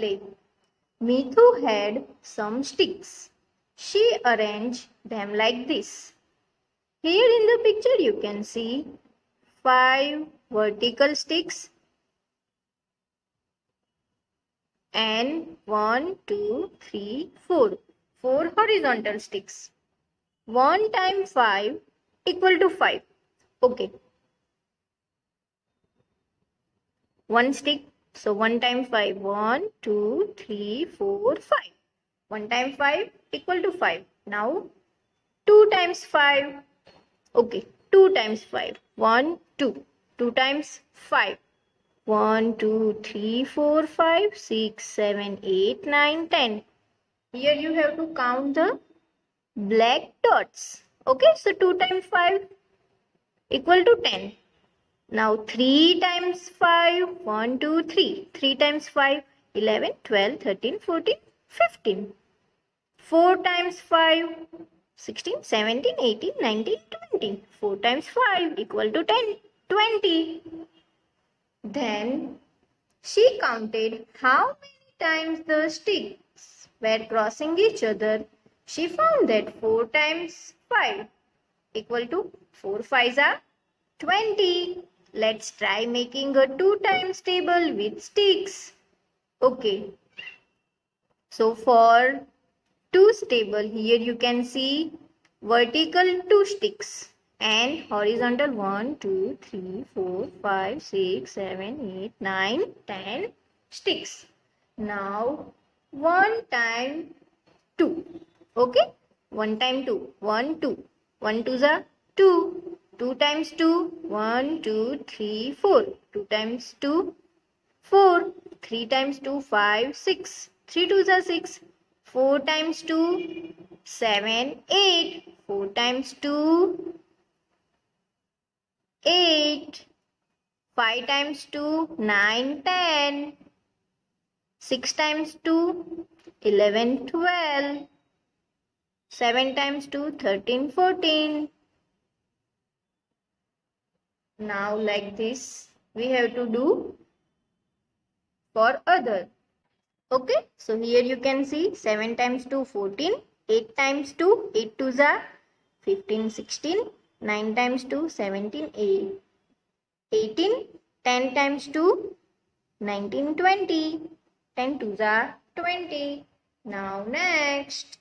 play. Mithu had some sticks. She arranged them like this. Here in the picture you can see 5 vertical sticks and 1, 2, 3, 4. 4 horizontal sticks. 1 times 5 equal to 5. Okay. 1 stick. So 1 times 5. 1, 2, 3, 4, 5. 1 times 5 equal to 5. Now 2 times 5. Okay. 2 times 5. 1, 2. 2 times 5. 1, 2, 3, 4, 5, 6, 7, 8, 9, 10. Here you have to count the black dots. Okay, so 2 times 5 equal to 10. Now 3 times 5, 1, 2, 3. 3 times 5, 11, 12, 13, 14, 15. 4 times 5, 16, 17, 18, 19, 20. 4 times 5 equal to 10, 20. Then she counted how many times the sticks were crossing each other. She found that 4 times 5 equal to 4 5s are 20. Let's try making a 2 times table with sticks. Okay. So for 2's table, here you can see vertical 2 sticks and horizontal 1, 2, 3, 4, 5, 6, 7, 8, 9, 10 sticks. Now 1 time 2. Okay? 1 time 2. 1, 2. 1 2s are 2. 2 times 2. 1, 2, 3, 4. 2 times 2. 4. 3 times 2. 5, 6. 3 2s are 6. 4 times 2. 7, 8. 4 times 2. 8. 5 times 2. 9, 10. 6 times 2. 11, 12. 7 times 2, 13, 14. Now like this we have to do for other. Okay, so here you can see 7 times 2, 14. 8 times 2, 8 2s are 15, 16. 9 times 2, 17, 8, 18. 10 times 2, 19, 20. 10 2s are 20. Now next.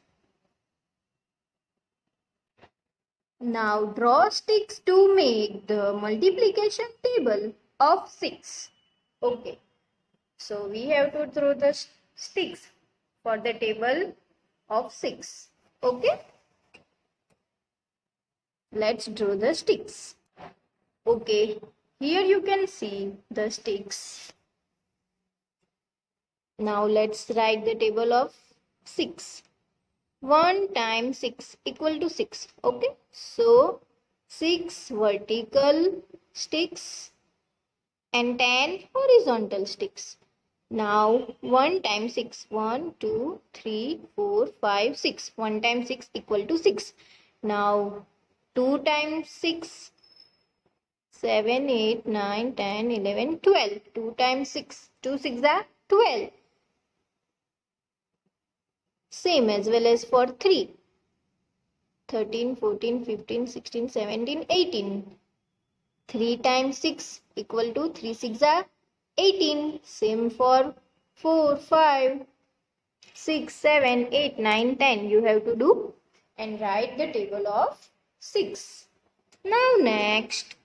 Now draw sticks to make the multiplication table of 6. Okay. So we have to throw the sticks for the table of 6. Okay. Let's draw the sticks. Okay. Here you can see the sticks. Now let's write the table of 6. 1 times 6 equal to 6. Okay. So 6 vertical sticks and 10 horizontal sticks. Now 1 times 6. 1, 2, 3, 4, 5, 6. 1 times 6 equal to 6. Now 2 times 6. 7, 8, 9, 10, 11, 12. 2 times 6. 2 6 are 12. Same as well as for 3. 13, 14, 15, 16, 17, 18. 3 times 6 equal to 3 6 are 18. Same for 4, 5, 6, 7, 8, 9, 10. You have to do and write the table of 6. Now next,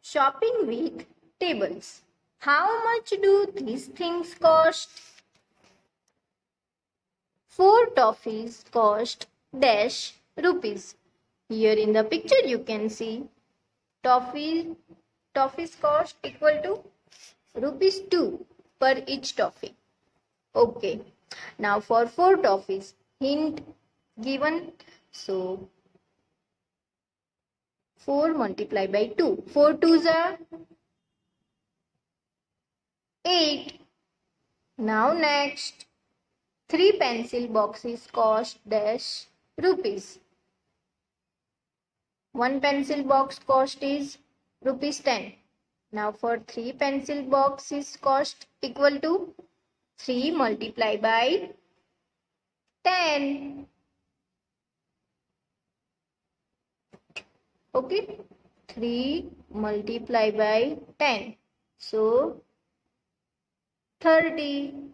shopping with tables. How much do these things cost? 4 toffees cost dash rupees. Here in the picture you can see toffees cost equal to rupees 2 per each toffee. Okay. Now for 4 toffees, hint given. So 4 multiplied by 2. 4 2s are 8. Now next, 3 pencil boxes cost dash rupees. 1 pencil box cost is rupees 10. Now for 3 pencil box is cost equal to 3 multiplied by 10. Okay, 3 multiplied by 10. So 30.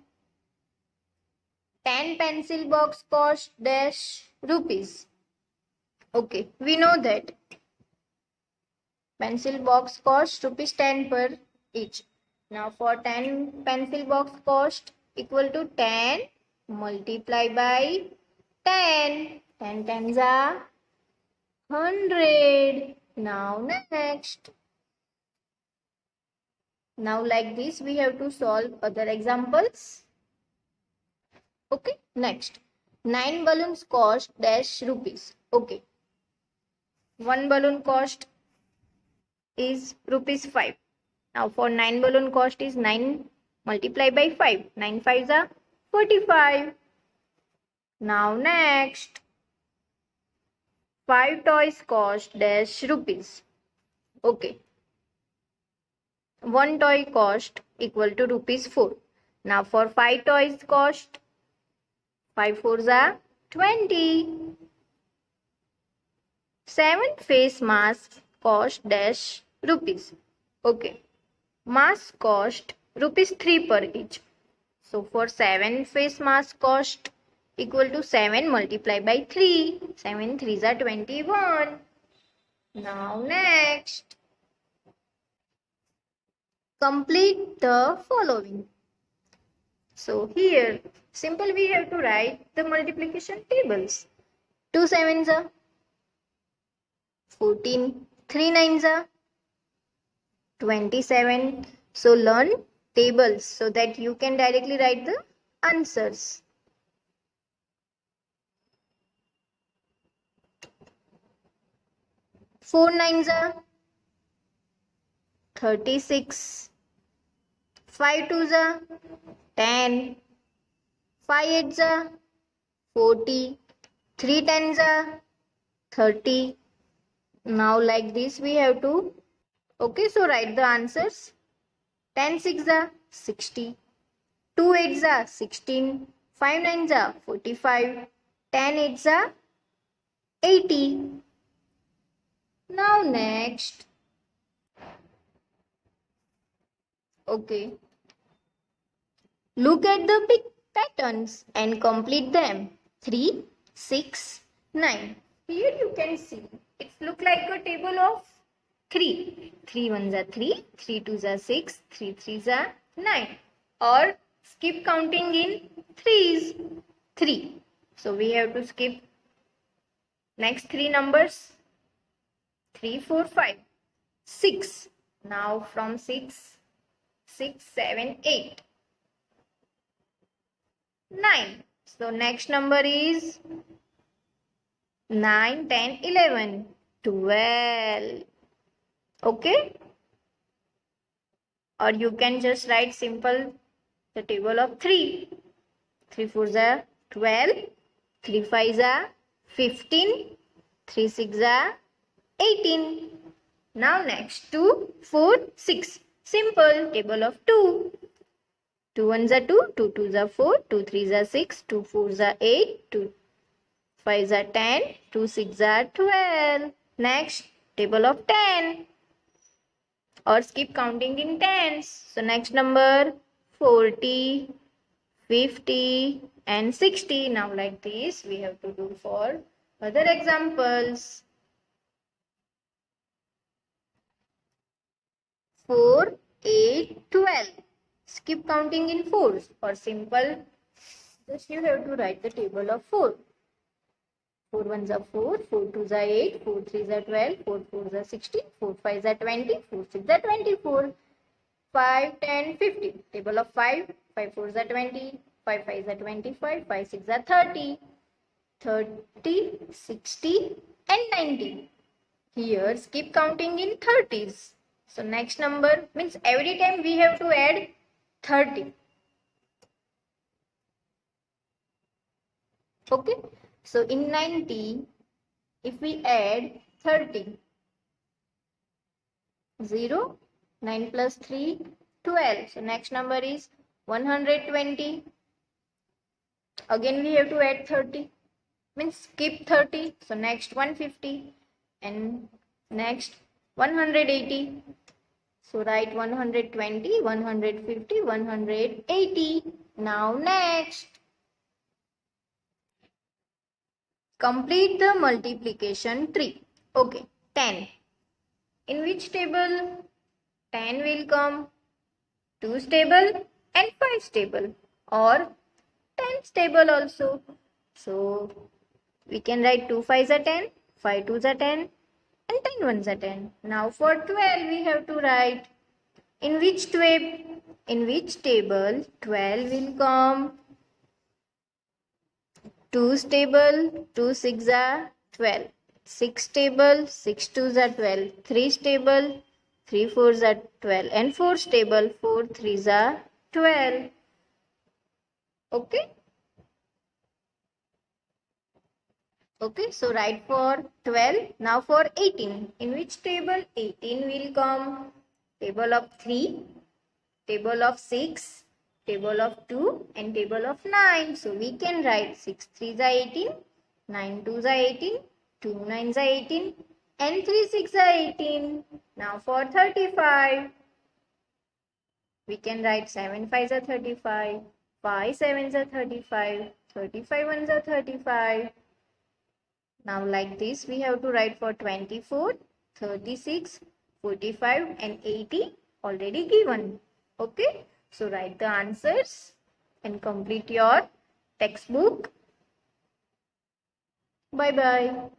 10 pencil box cost dash rupees. Okay, we know that pencil box cost rupees 10 per each. Now for 10 pencil box cost equal to 10 multiplied by 10. 10 tens are 100. Now next. Now like this we have to solve other examples. Okay, next. 9 balloons cost dash rupees. Okay. One balloon cost is rupees 5. Now for 9 balloon cost is 9 multiplied by 5. 9 5s are 45. Now next. 5 toys cost dash rupees. Okay. One toy cost equal to rupees 4. Now for 5 toys cost 5 fours are 20. 7 face masks cost dash rupees. Okay. Mask cost rupees 3 per each. So for 7 face mask cost equal to 7 multiplied by 3. 7 threes are 21. Now next. Complete the following. So here simple we have to write the multiplication tables. 2 sevens are 14. 3 nines are 27. So learn tables so that you can directly write the answers. 4 nines are 36. 5 twos are 10. 5 eights are 40. 3 tens are 30. Now like this we have to. Okay, so write the answers. 10 6 are 60. 2 eights are 16. 5 nines are 45. 10 eights are 80. Now next. Okay. Look at the big patterns and complete them. 3, 6, 9. Here you can see it looks like a table of 3. 3 ones are 3, 3 twos are 6, 3 threes are 9. Or skip counting in threes. 3. So we have to skip next 3 numbers. 3, 4, 5. 6. Now from 6, 6, 7, 8. 9. So next number is 9, 10, 11, 12. Okay? Or you can just write simple the table of 3. 3 4s are 12. 3 5s are 15. 3 6 are 18. Now next 2, 4, 6. Simple table of 2. 2 ones are 2, 2 twos are 4, 2 threes are 6, 2 fours are 8, 2 fives are 10, 2 six are 12. Next, table of 10. Or skip counting in tens. So next number 40, 50 and 60. Now like this we have to do for other examples. 4, 8, 12. Skip counting in fours or simple. Just you have to write the table of 4. 4 ones are 4, 4 twos are 8, 4 threes are 12, 4 fours are 16, 4 fives are 20, 4 six are 24, 5, 10, 15. Table of 5, 5 fours are 20, 5 fives are 25, 5 six are 30, 30, 60 and 90. Here skip counting in 30s. So next number means every time we have to add 30. Okay. So in 90, if we add 30, 0, 9 plus 3, 12. So next number is 120. Again we have to add 30. Means skip 30. So next 150. And next 180. So write 120, 150, 180. Now next. Complete the multiplication tree. Okay, 10. In which table 10 will come? 2's table and 5's table, or 10's table also. So we can write 2 5's are 10, 5 2's are 10 and 10 1's are 10. Now for 12 we have to write in which table 12 will come? 2's table, 2 6's are 12. 6 table, 6 2's are 12. 3's table, 3 4's are 12. And 4's table, 4 3's are 12. Okay? Okay, so write for 12. Now for 18. In which table 18 will come? Table of 3, table of 6, table of 2 and table of 9. So we can write 6 3's are 18, 9 2's are 18, 2 9's are 18 and 3 6's are 18. Now for 35. We can write 7 5's are 35, 5 7's are 35, 35 1's are 35. Now like this we have to write for 24, 36, 45 and 80 already given. Okay. So write the answers and complete your textbook. Bye bye.